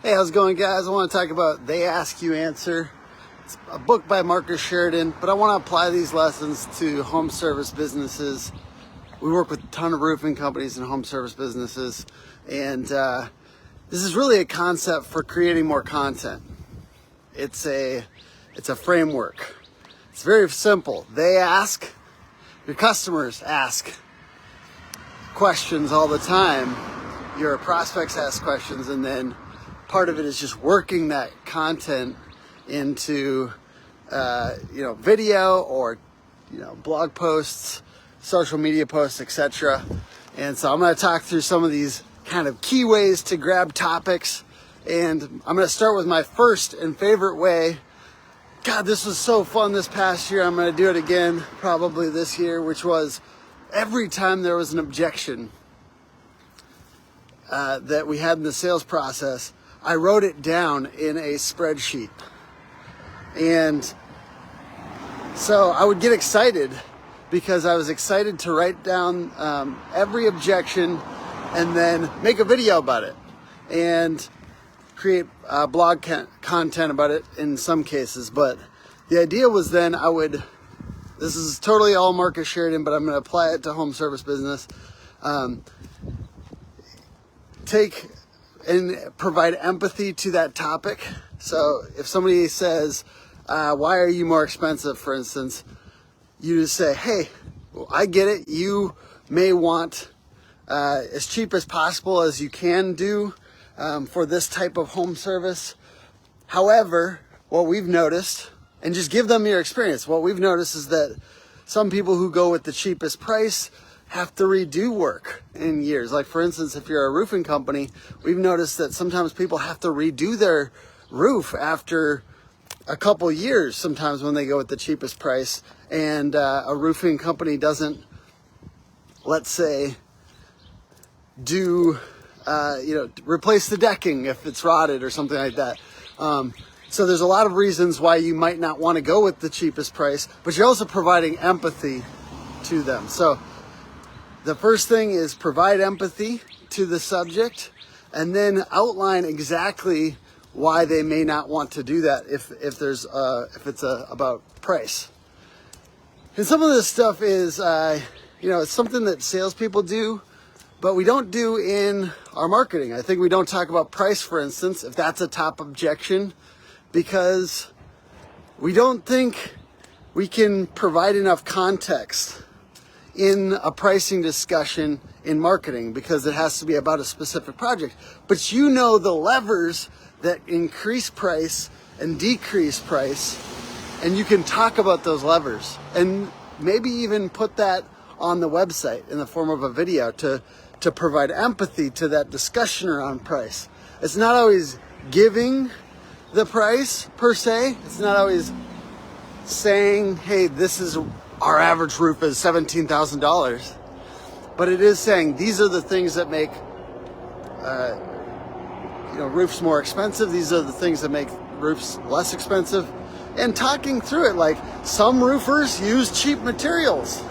Hey, how's it going, guys? I want to talk about They Ask You Answer. It's a book by Marcus Sheridan, but I want to apply these lessons to home service businesses. We work with a ton of roofing companies and home service businesses, and this is really a concept for creating more content. It's a framework. It's very simple. They ask, your customers ask questions all the time. Your prospects ask questions, and then part of it is just working that content into video or blog posts, social media posts, etc. And so I'm going to talk through some of these kind of key ways to grab topics, and I'm going to start with my first and favorite way. God, this was so fun this past year. I'm going to do it again probably this year, which was every time there was an objection that we had in the sales process, I wrote it down in a spreadsheet. And so I would get excited because I was excited to write down every objection and then make a video about it and create blog content about it in some cases. But the idea was then this is totally all Marcus Sheridan, but I'm going to apply it to home service business. Take and provide empathy to that topic. So if somebody says, why are you more expensive, for instance, you just say, hey, well, I get it. You may want as cheap as possible as you can do for this type of home service. However, what we've noticed, and just give them your experience, what we've noticed is that some people who go with the cheapest price have to redo work in years. Like, for instance, if you're a roofing company, we've noticed that sometimes people have to redo their roof after a couple years, sometimes when they go with the cheapest price, and a roofing company doesn't, let's say, replace the decking if it's rotted or something like that. So there's a lot of reasons why you might not want to go with the cheapest price, but you're also providing empathy to them. So the first thing is provide empathy to the subject, and then outline exactly why they may not want to do that if it's about price. And some of this stuff is it's something that salespeople do, but we don't do in our marketing. I think we don't talk about price, for instance, if that's a top objection, because we don't think we can provide enough context in a pricing discussion in marketing, because it has to be about a specific project. But the levers that increase price and decrease price, and you can talk about those levers and maybe even put that on the website in the form of a video to provide empathy to that discussion around price. It's not always giving the price per se. It's not always saying, hey, this is our average roof is $17,000, but it is saying these are the things that make roofs more expensive. These are the things that make roofs less expensive, and talking through it. Like, some roofers use cheap materials,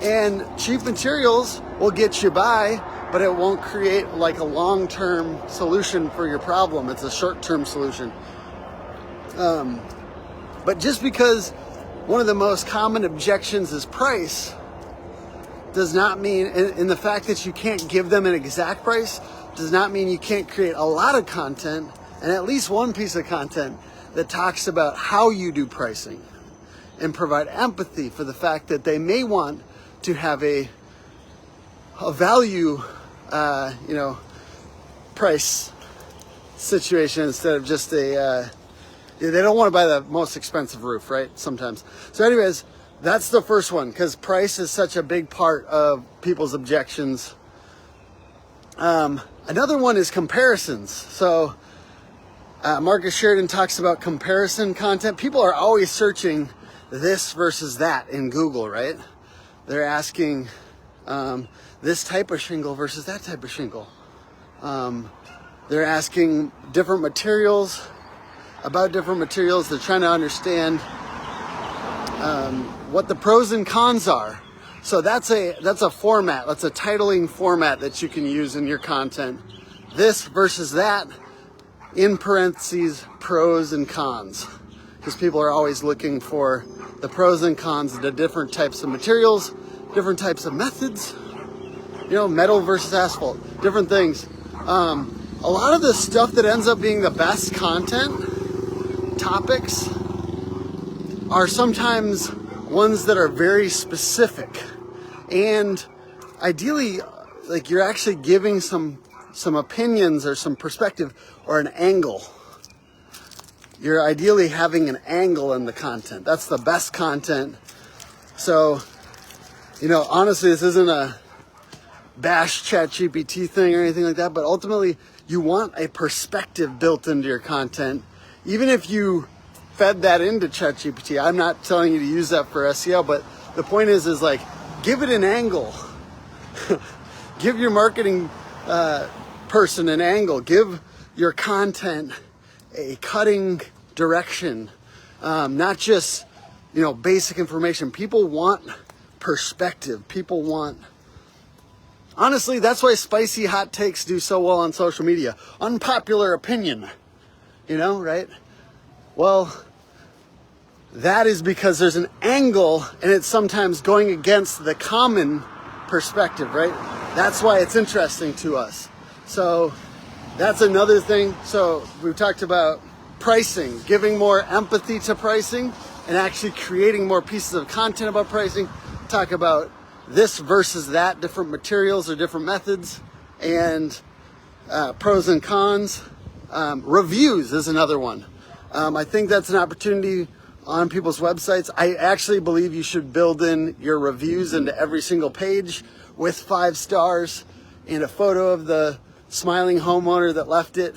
and cheap materials will get you by, but it won't create like a long-term solution for your problem. It's a short-term solution. But just because one of the most common objections is price does not mean, and the fact that you can't give them an exact price does not mean you can't create a lot of content, and at least one piece of content that talks about how you do pricing and provide empathy for the fact that they may want to have a value, price situation instead of just they don't want to buy the most expensive roof, right? Sometimes. So anyways, that's the first one, because price is such a big part of people's objections. Another one is comparisons. So Marcus Sheridan talks about comparison content. People are always searching this versus that in Google, right? They're asking this type of shingle versus that type of shingle. They're asking different materials, about different materials. They're trying to understand what the pros and cons are. So that's a format. That's a titling format that you can use in your content. This versus that in parentheses, pros and cons, because people are always looking for the pros and cons of the different types of materials, different types of methods, you know, metal versus asphalt, different things. A lot of the stuff that ends up being the best content, topics, are sometimes ones that are very specific. And ideally, like, you're actually giving some opinions or some perspective or an angle. You're ideally having an angle in the content. That's the best content. So, you know, honestly, this isn't a bash ChatGPT thing or anything like that, but ultimately you want a perspective built into your content. Even if you fed that into ChatGPT, I'm not telling you to use that for SEO, but the point is like, give it an angle. Give your marketing person an angle. Give your content a cutting direction, not just, you know, basic information. People want perspective. People want, honestly, that's why spicy hot takes do so well on social media. Unpopular opinion, you know, right? Well, that is because there's an angle and it's sometimes going against the common perspective, right? That's why it's interesting to us. So that's another thing. So we've talked about pricing, giving more empathy to pricing and actually creating more pieces of content about pricing. Talk about this versus that, different materials or different methods, and pros and cons. Reviews is another one. I think that's an opportunity on people's websites. I actually believe you should build in your reviews into every single page with 5 stars and a photo of the smiling homeowner that left it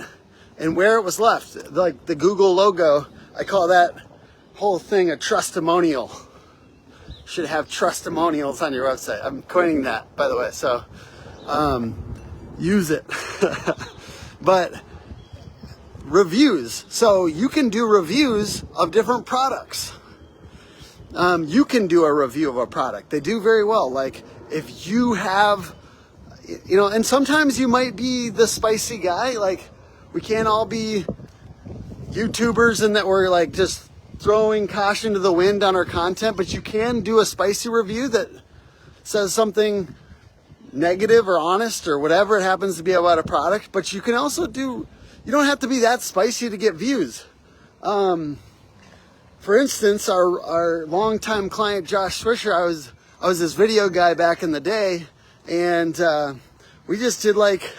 and where it was left. Like the Google logo, I call that whole thing a trustimonial. Should have trustimonials on your website. I'm coining that, by the way, so use it. But reviews. So you can do reviews of different products. You can do a review of a product. They do very well. Like if you have, you know, and sometimes you might be the spicy guy. Like we can't all be YouTubers and that we're like just throwing caution to the wind on our content, but you can do a spicy review that says something negative or honest or whatever it happens to be about a product. But you can also do, you don't have to be that spicy to get views. For instance, our longtime client Josh Swisher, I was this video guy back in the day, and we just did like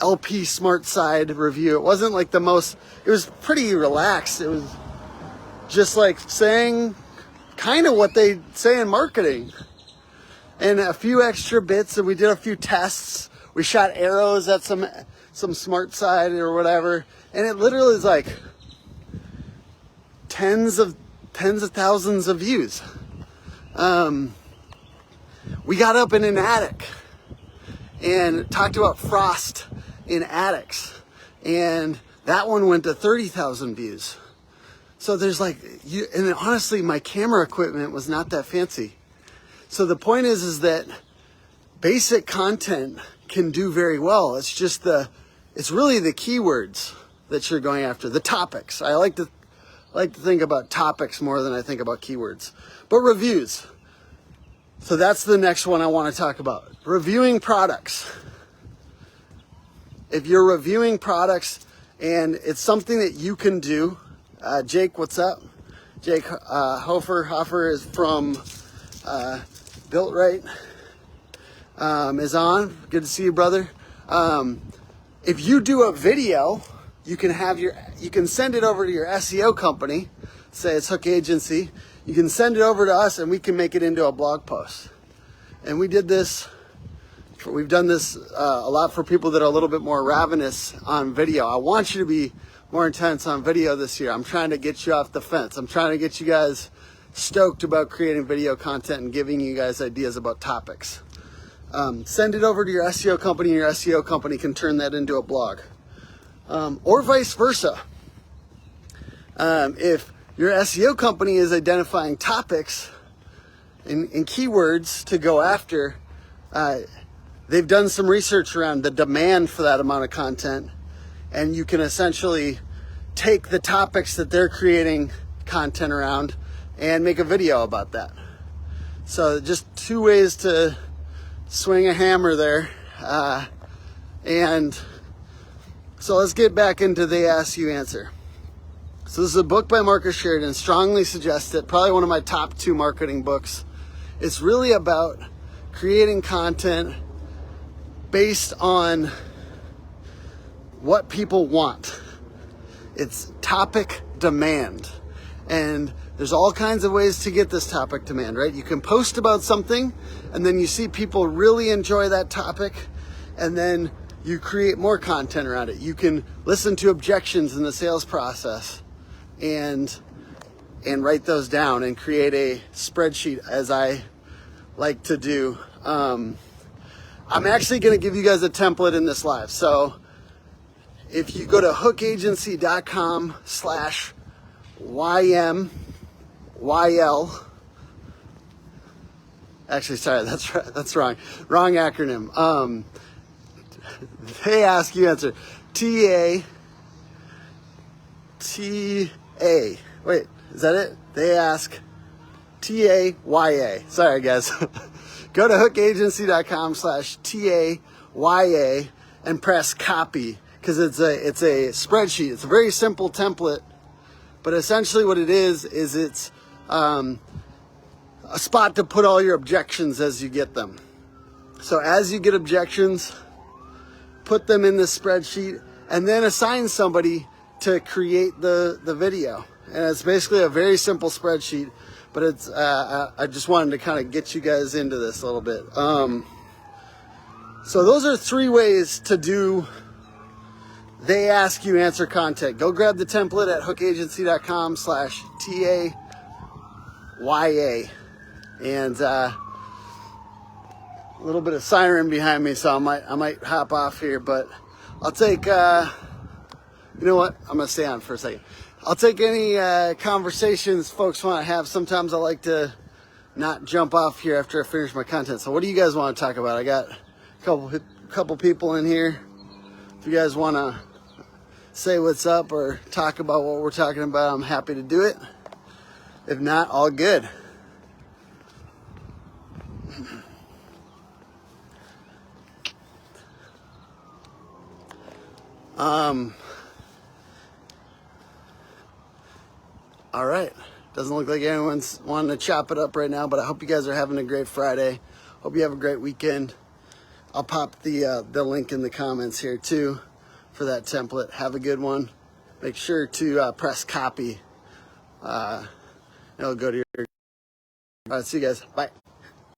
LP Smart Side review. It wasn't like the most, it was pretty relaxed. It was just like saying kind of what they say in marketing and a few extra bits, and we did a few tests. We shot arrows at some Smart Side or whatever, and it literally is like tens of thousands of views. We got up in an attic and talked about frost in attics, and that one went to 30,000 views. So there's like, and honestly, my camera equipment was not that fancy. So the point is that basic content can do very well. It's just it's really the keywords that you're going after, the topics. I like to think about topics more than I think about keywords. But reviews. So that's the next one I want to talk about. Reviewing products. If you're reviewing products and it's something that you can do, Jake, what's up? Jake Hofer is from Built Right, is on. Good to see you, brother. If you do a video, you can send it over to your SEO company. Say it's Hook Agency. You can send it over to us, and we can make it into a blog post. And we did this. We've done this a lot for people that are a little bit more ravenous on video. I want you to be more intense on video this year. I'm trying to get you off the fence. I'm trying to get you guys stoked about creating video content and giving you guys ideas about topics. Send it over to your SEO company, and your SEO company can turn that into a blog. Or vice versa. If your SEO company is identifying topics and keywords to go after, they've done some research around the demand for that amount of content, and you can essentially take the topics that they're creating content around and make a video about that. So just two ways to swing a hammer there. And so let's get back into They Ask You Answer. So this is a book by Marcus Sheridan, strongly suggested, probably one of my top 2 marketing books. It's really about creating content based on what people want. It's topic demand. And there's all kinds of ways to get this topic demand, right? You can post about something, and then you see people really enjoy that topic, and then you create more content around it. You can listen to objections in the sales process and write those down and create a spreadsheet, as I like to do. I'm actually going to give you guys a template in this live. So if you go to hookagency.com/YMYL, actually, sorry, that's wrong acronym. They Ask You Answer. TAYA. Wait, is that it? They Ask TAYA. Sorry, guys. Go to hookagency.com/TAYA and press copy, because it's a spreadsheet. It's a very simple template, but essentially what it is it's a spot to put all your objections as you get them. So as you get objections, put them in this spreadsheet, and then assign somebody to create the video. And it's basically a very simple spreadsheet, but it's I just wanted to kind of get you guys into this a little bit. So those are 3 ways to do They Ask You Answer content. Go grab the template at hookagency.com/TAYA. And a little bit of siren behind me, so I might hop off here, but I'll take, you know what? I'm going to stay on for a second. I'll take any conversations folks want to have. Sometimes I like to not jump off here after I finish my content. So what do you guys want to talk about? I got a couple people in here. If you guys want to say what's up or talk about what we're talking about, I'm happy to do it. If not, all good. All right. Doesn't look like anyone's wanting to chop it up right now, but I hope you guys are having a great Friday. Hope you have a great weekend. I'll pop the link in the comments here too for that template. Have a good one. Make sure to press copy. It'll go to your... All right, see you guys. Bye.